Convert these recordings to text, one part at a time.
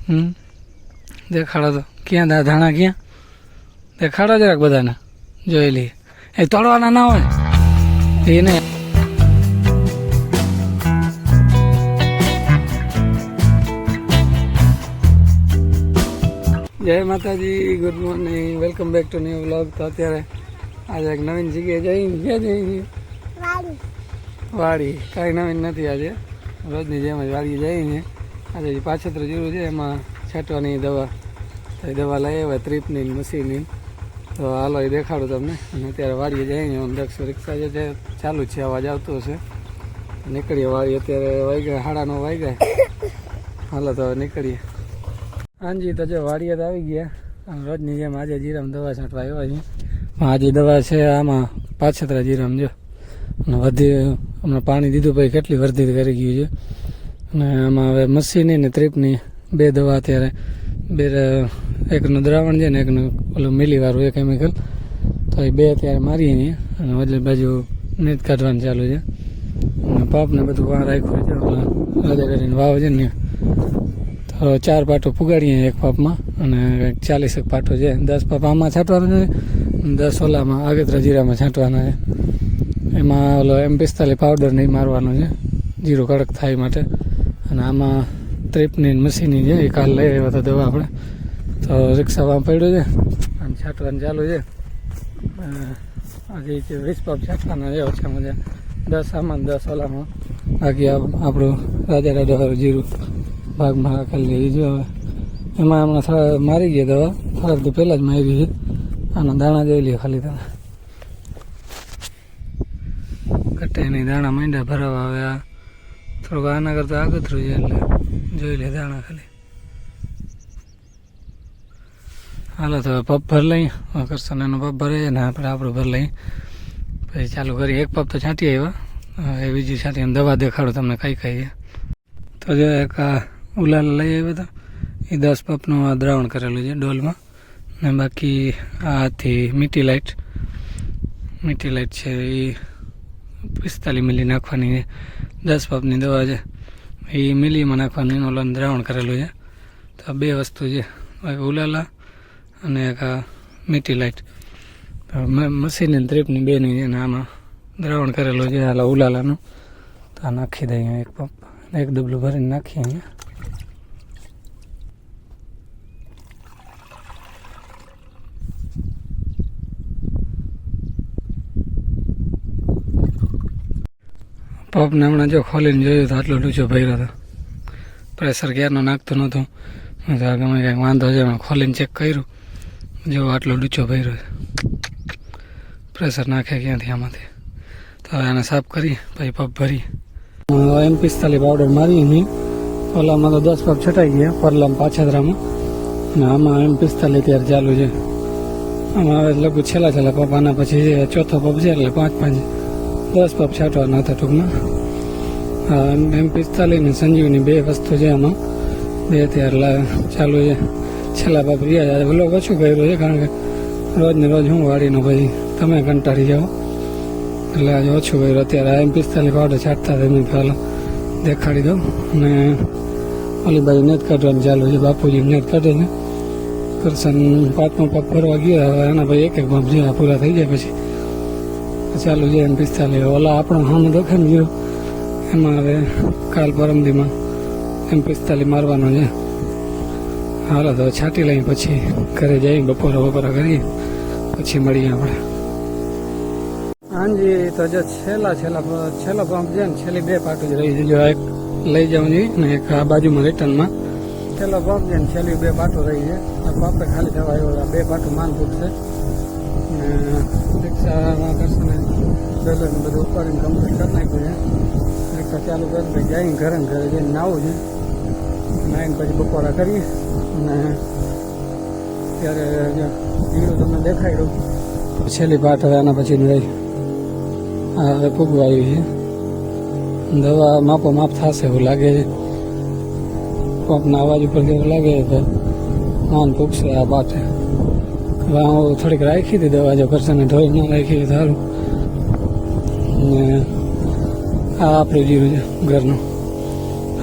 દેખાડો તો ક્યાં ધાણા ક્યાં દેખાડો જરાક બધાને જોઈ લઈએ. એ તળવાના ના હોય એને. જય માતાજી, good morning, welcome back to new vlog. તો અત્યારે આજે એક નવીન જગ્યાએ જઈએ. ક્યાં જઈએ? વાડી. કાંઈ નવીન નથી આજે, રોજની જેમ જ વાડીએ જઈએ. આજે પાછત્ર જીરું છે, એમાં છાંટવાની દવા, તો એ દવા લઈ આવે ત્રીપની મસીની. તો હાલો એ દેખાડું તમને. અને અત્યારે વાડીએ જઈએ. દક્ષ રિક્ષા જે છે ચાલુ જ છે, અવાજ આવતો હશે. નીકળીએ વાડી. અત્યારે વાગ્યા 9:30 વાગ્યા. હાલો તો નીકળીએ. હાજી, તો જો વાડીએ તો આવી ગયા. રોજની જેમ આજે જીરામ દવા છાંટવા આવ્યા છે. આજે દવા છે આમાં પાછતરા જીરામ જો. અને વધી હમણાં પાણી દીધું પછી કેટલી વર્ધિત કરી ગયું છે. અને આમાં હવે મસીની ને ત્રીપની બે દવા અત્યારે, બે એકનું દ્રાવણ છે ને એકનું ઓલું મિલીવાળું એ કેમિકલ, તો એ બે અત્યારે મારીએ છીએ. અને વડલી બાજુ નીત કાઢવાનું ચાલુ છે. અને પાપને બધું વાં રાખ્યું છે, રાજા કરીને વાવ છે ને. તો 4 પાટો પુગાડીએ એક પાપમાં, અને 40 પાટો છે. 10 પાપ આમાં છાંટવાનો છે, 10 ઓલામાં આગતરા જીરામાં છાંટવાના છે. એમાં ઓલો M45 પાવડર નહીં મારવાનો છે, જીરું કડક થાય માટે. અને આમાં ત્રીપની મસીની છે, એ કાલ લઈ આવ્યા હતા દવા આપણે. તો રિક્ષામાં પડ્યું છે અને છાંટવાનું ચાલુ છે. હજી 20 પાપ છાંટવાના છે ઓછામાં ઓછા, 10 આમાં 10 ઓલામાં. બાકી આપણું રાજા જીરું ભાગમાં કરી લઈએ. જો હવે એમાં હમણાં થોડા મારી ગયા દવા, થોડાક તો પહેલાં જ મારી છે. આના દાણા જોઈ લઈએ ખાલી તમે. કટાઈની દાણા માંડ્યા ભરાવા. હવે આ થોડુંક આના કરતાં આગતરું છે એટલે જોઈ લે દાણા ખાલી. હાલો તો પપ ભર લઈએ. કરશન એનો પપ ભરે છે ને આપણે આપણું ભર લઈએ, પછી ચાલુ કરીએ. એક પપ તો છાંટી આવ્યા, એ બીજી છાંટી એમ દવા દેખાડો તમને કઈ કઈ છે. તો જો એક આ ઉલાલ લઈ આવ્યા હતા, એ 10 પપનું દ્રાવણ કરેલું છે ડોલમાં. ને બાકી આથી મીટી લાઇટ છે, એ 45 મિલી નાખવાની છે. 10 પપની દવા છે, એ મિલીમાં નાખવાની, એનું ઓલાનું દ્રાવણ કરેલું છે. તો આ બે વસ્તુ છે, એક ઉલાલા અને એક આ મીટી લાઇટ. મસીની ત્રીપની બેની છે ને આમાં દ્રાવણ કરેલું છે હાલા ઉલાલાનું. તો આ નાખી દઈએ એક પપ, એક ડબલું ભરીને નાખીએ અહીંયા. પપને હમણાં જો ખોલીને જોયું તો આટલો ડૂચો ભર્યો હતો. પ્રેશર ક્યારનો નાખતો નહોતો, ગમે કંઈક વાંધો છે. ખોલીને ચેક કર્યું, જો આટલો ડૂચો ભર્યો છે. પ્રેશર નાખે ક્યાંથી આમાંથી. તો હવે આને સાફ કરી પછી પપ ભરી. M45 પાવડર મારી નહીં. ઓલામાં તો 10 પપ છટાઈ ગયા, પરલામાં પાછતરામાં. અને આમાં M45 ત્યારે ચાલુ છે. આમાં હવે લગભગ છેલ્લા પપ, આના પછી ચોથો પપ છે, એટલે 5-5 10 પપ છાંટવાના હતા ટૂંકમાં. M45 ને સંજીવની બે વસ્તુ છે આમાં, બે અત્યારે ચાલુ છે. છેલ્લા પપ રહ્યા. વ્લોગ ઓછું કર્યું છે કારણ કે રોજને રોજ હું વાળીનો પછી તમે કંટાળી જાઓ, એટલે આજે ઓછું કર્યું. અત્યારે M45 પાવડર છાંટતા તમે ચાલો દેખાડી દઉં. અને ઓલી બાજુ નેત કાઢવાનું ચાલુ છે, બાપુજી નેત કાઢે છે. કરશન 5મો પપ ભરવા ગયો. હવે આના ભાઈ એક પપ જેવા પૂરા થઈ જાય પછી ચાલુ છે M45. ઓલા આપણો હામે દખન ગયો, એમાં હવે કાલ પરમદીમાં M45 મારવાનો છે. હાલો તો છાંટી લઈએ, પછી ઘરે જઈ બપોરા કરીએ, પછી મળીએ આપણે. હાજી, તો જો છેલ્લો પંપ છે ને, છેલ્લી 2 પાટું જ રહી છે. જો એક લઈ જવું જોઈએ ને એક આ બાજુમાં રિટર્નમાં. છેલ્લો પંપ છે ને છેલ્લી 2 પાટું રહી છે. પંપે ખાલી થવા આવ્યો, 2 પાટું માનભૂત છે. ને રિક્ષામાં કરશે ને બેલરને બધું ઉપાડીને કમ્પ્લીટ કરી નાખ્યું છે. રિક્ષા ચાલુ કરી જઈને ઘરે જઈને નાવું છે. નાઈને પછી બપોરા કરીએ. અને ત્યારે જીરું તમને દેખાડ્યું. છેલ્લી પાટ હવે આના પછી રહી. આ હવે પૂગવા આવી છે. દવા માપ થશે એવું લાગે છે. પંપના અવાજ ઉપર એવું લાગે છે કે માન પૂગશે આ પાટે. હવે હું થોડીક રાખી હતી દવા, જો કરશે ઢોળ ન રાખી સારું. ને આ આપણું જીરું છે ઘરનું.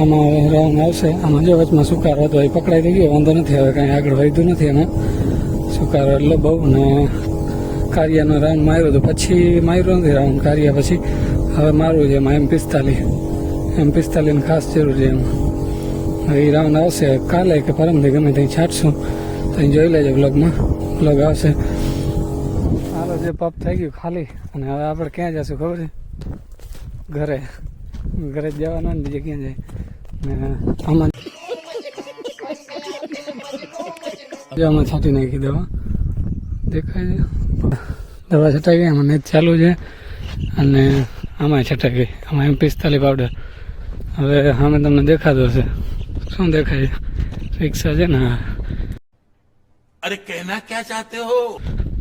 આમાં રાઉન્ડ આવશે. આમાં જો વચમાં સુકારો હતો એ પકડાઈ થઈ ગયો, વાંધો નથી. હવે કાંઈ આગળ વધ્યું નથી એમાં સુકારો એટલે બહુ. ને કારિયાનો રાઉન્ડ માર્યો તો પછી માર્યો નથી રાઉન્ડ કારિયા પછી. હવે મારવું છે એમાં M45 ખાસ જરૂર છે એમાં. હવે એ રાઉન્ડ આવશે કાલે કે પરમથી ગમે ત્યાં છાંટશું તો જોઈ લેજો બ્લોગમાં. બ્લોગ આવશે. હાલો જે પપ થઈ ગયું ખાલી. અને હવે આપણે ક્યાં જશું ખબર છે? ઘરે જ જવાનું ને બીજે ક્યાં જાય. ને આમાં જો આમાં છાંટી નાખી દવા દેખાય છે. દવા છટાઈ ગઈ, આમાં નેટ ચાલુ છે. અને આમાં છટાઈ ગઈ, આમાં M45 પાવડર. હવે સામે તમને દેખાતો હશે. શું દેખાય છે? રિક્ષા છે ને. અરે કહેના ક્યાં ચાહતે હો?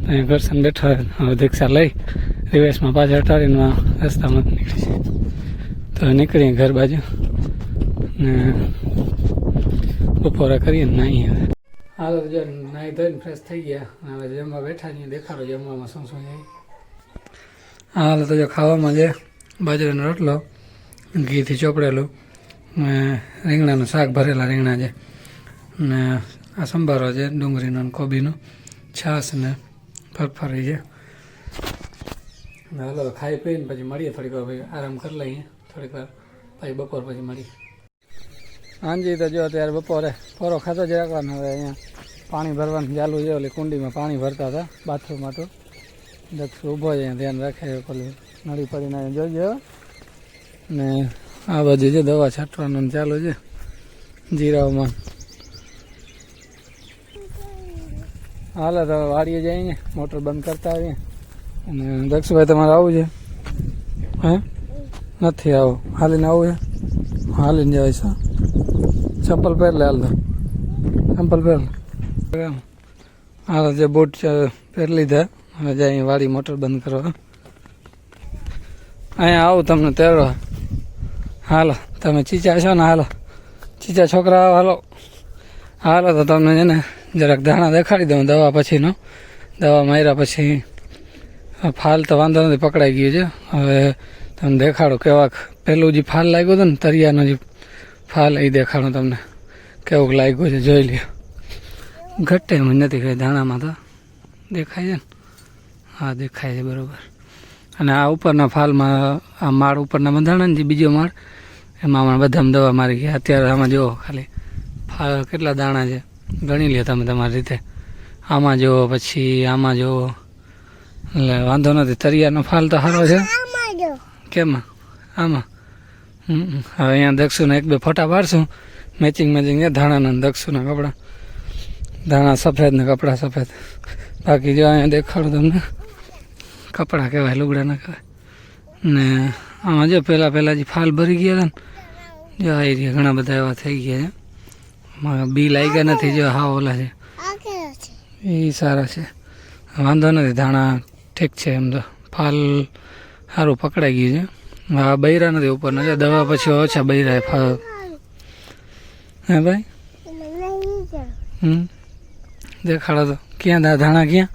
અહીંયા ઘરસન બેઠા હવે રિક્ષા લઈ રિવેશમાં પાછળ હટાડીને રસ્તામાં નીકળી છે. તો નીકળીએ ઘર બાજુ ને બપોરા કરીએ ને નાહીએ. હવે હાલો જો નાહી ધોઈને ફ્રેશ થઈ ગયા. હવે જમવા બેઠા છીએ. દેખાડો જમવામાં શું શું જાય. હાલ તો જો ખાવામાં છે બાજરાનો રોટલો ઘીથી ચોપડેલું, રીંગણાનું શાક, ભરેલા રીંગણા છે, ને આ સંભારો છે ડુંગળીનો ને કોબીનો, છાશ ને ફરફરી છે. હાલો ખાઈ પીને પછી મળીએ થોડીક વાર, ભાઈ આરામ કરી લઈએ થોડીક વાર, પછી બપોર પછી મળીએ. હાંજી તો જો અત્યારે બપોરે ફોરો ખાતો જ રાખવાનો. હવે અહીંયા પાણી ભરવાનું ચાલુ છે. ઓલી કુંડીમાં પાણી ભરતા હતા બાથરૂમમાં. તો દક્ષ ઊભો છે, ધ્યાન રાખે પેલી નળી પડીને જોઈજો. ને આ બાજુ છે દવા છાંટવાનું ચાલુ છે જીરાઓમાં. હાલો તો વાડીએ જઈને મોટર બંધ કરતા આવીએ. અને દક્ષભાઈ તમારે આવું છે? હે નથી આવું? હાલીને આવું છે? હાલીને જવાય છે. ચંપલ પહેર લે. હાલ તો ચંપલ પહેર. હાલો જે બૂટ પહેરી લીધા. હવે જાય વાડી મોટર બંધ કરવા. અહીંયા આવું તમને તેડો. હાલો તમે ચીચા છો ને? હાલો ચીચા છોકરા હાલો. હાલો તો તમને છે ને જરાક ધાણા દેખાડી દઉં દવા પછીનો. દવા માર્યા પછી ફાલ તો વાંધો નથી, પકડાઈ ગયું છે. હવે તમને દેખાડો કેવાક પેલું જે ફાલ લાગ્યું હતું ને તરિયાનો જે ફાલ, એ દેખાડું તમને કેવું લાગ્યું છે. જોઈ લ્યો. ઘટે એમ નથી કઈ ધાણામાં તો દેખાય છે ને. હા દેખાય છે બરાબર. અને આ ઉપરના ફાલમાં આ માળ ઉપરના બંધાણા ને જે બીજો માળ, એમાં બધામાં દવા મારી ગયા. અત્યારે આમાં જુઓ ખાલી ફાલ કેટલા દાણા છે, ગણી લ્યો તમે તમારી રીતે. આમાં જુઓ, પછી આમાં જુઓ. એટલે વાંધો નથી. તરિયાનો ફાલ તો સારો છે. કેમાં? આમાં. હવે અહીંયા દક્ષુના એક બે ફોટા પાડશું મેચિંગ છે ધાણાના દક્ષુના કપડાં. ધાણા સફેદ ને કપડાં સફેદ. બાકી જો અહીંયા દેખાડું તમને કપડાં કહેવાય, લુગડા ના કહેવાય. ને આમાં જો પહેલાં જે ફાલ ભરી ગયા હતા ને, જો આવી રહ્યા ઘણા બધા એવા થઈ ગયા છે. બી લાગ્યા નથી. જો હા ઓલા છે એ સારા છે, વાંધો નથી. ધાણા ઠીક છે એમ તો. ફાલ સારું પકડાઈ ગયું છે. હા બૈરા નથી ઉપરના. જો દવા પછી ઓછા બૈરા ફાલ. હે ભાઈ? દેખાડો તો. ક્યાં ધાણા ક્યાં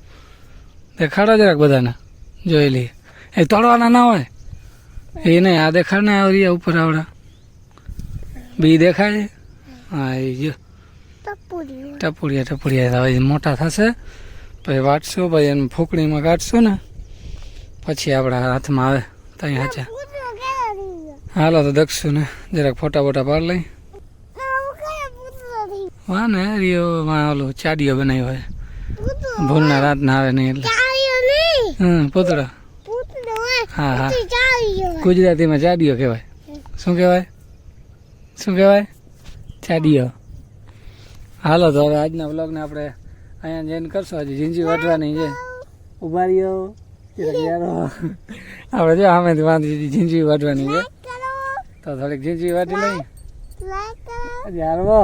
દેખાડો જરાક બધાને જોઈ લઈએ. એ તોડવાના ના હોય એ નહીં. આ દેખાડ ને આવરી ઉપર આવડા બી દેખાય છે. હા એ જો ટપુડિયા હવે મોટા થશે પછી વાટશું, પછી એને ફૂકણીમાં કાઢશું ને પછી આપણા હાથમાં આવે ત્યાં હાચા. હાલો તો દક્ષું ને જરાક ફોટા બોટા પાડ લઈ. હા ને રિયો ઓલું ચાડીઓ બનાવ્યો હોય ભૂલના રાત ના આવે નહીં એટલે. પૂતળો. હા હા ગુજરાતીમાં ચાડીઓ કહેવાય. શું કહેવાય? શું કહેવાય? ચાડીઓ. હાલો તો હવે આજના વ્લોગને આપણે અહીંયા જઈને કરશું. હજી ઝીંજી વાટવાની છે. ઉભા રહ્યો આપણે જો આમેથી વાંધી ઝીંજી વાટવાની છે. તો થોડીક ઝીંજી વાટી લઈ. હજી હારવો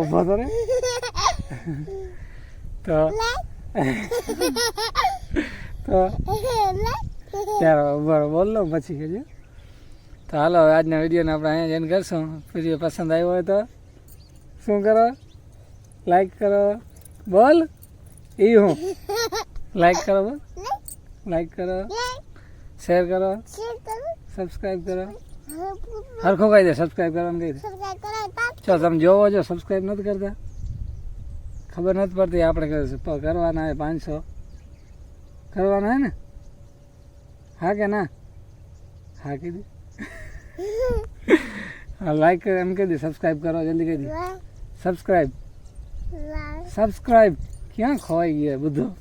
ઉભો તો રે. તો ત્યારે ઉભા બોલ લો પછી કહેજો. તો હાલો હવે આજના વિડીયોને આપણે અહીંયા જઈને કરશું. વિડીયો પસંદ આવ્યો હોય તો શું કરો? લાઈક કરો. બોલ એ હું લાઈક કરો. બોલ લાઈક કરો, શેર કરો, સબસ્ક્રાઈબ કરો હરખો કહી દે, સબસ્ક્રાઈબ કરવાનું કહી દે. સબસ્ક્રાઇબ કરો તા ચલો તમે જોવો છો, સબસ્ક્રાઈબ નથી કરતા, ખબર નથી પડતી. આપણે કરવાના હોય 500 કરવાના હે ને? હા કે ના? હા કીધી. હા લાઈક એમ કહી દે, સબસ્ક્રાઈબ કરો જલ્દી કહી દે. સબસ્ક્રાઈબ સબસ્ક્રાઈબ ક્યાં ખોવાઈ ગયા બધું?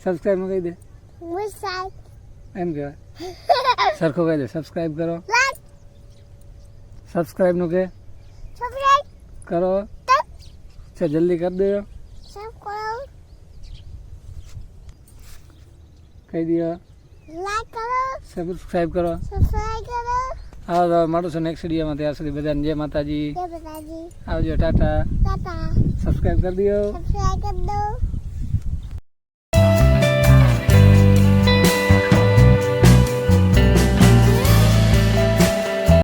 સબસ્ક્રાઈબમાં કહી દે, મુસાઈ એમ કહેવાય. સરખો કહી દે, સબસ્ક્રાઈબ કરો. લાઈક સબસ્ક્રાઈબનું કે સબસ્ક્રાઇબ કરો છે, જલ્દી કરી દો. સબ કરો કહી દો, લાઈક કરો સબસ્ક્રાઈબ કરો. સબસ્ક્રાઇબ કરો આવો તો મળું છું નેક્સ્ટ વિડીયોમાં. ત્યાં સુધી બધાને જય માતાજી, જય માતાજી આવજો, ટાટા. ટાટા સબસ્ક્રાઈબ કરી દો. સબસ્ક્રાઇબ કરી દો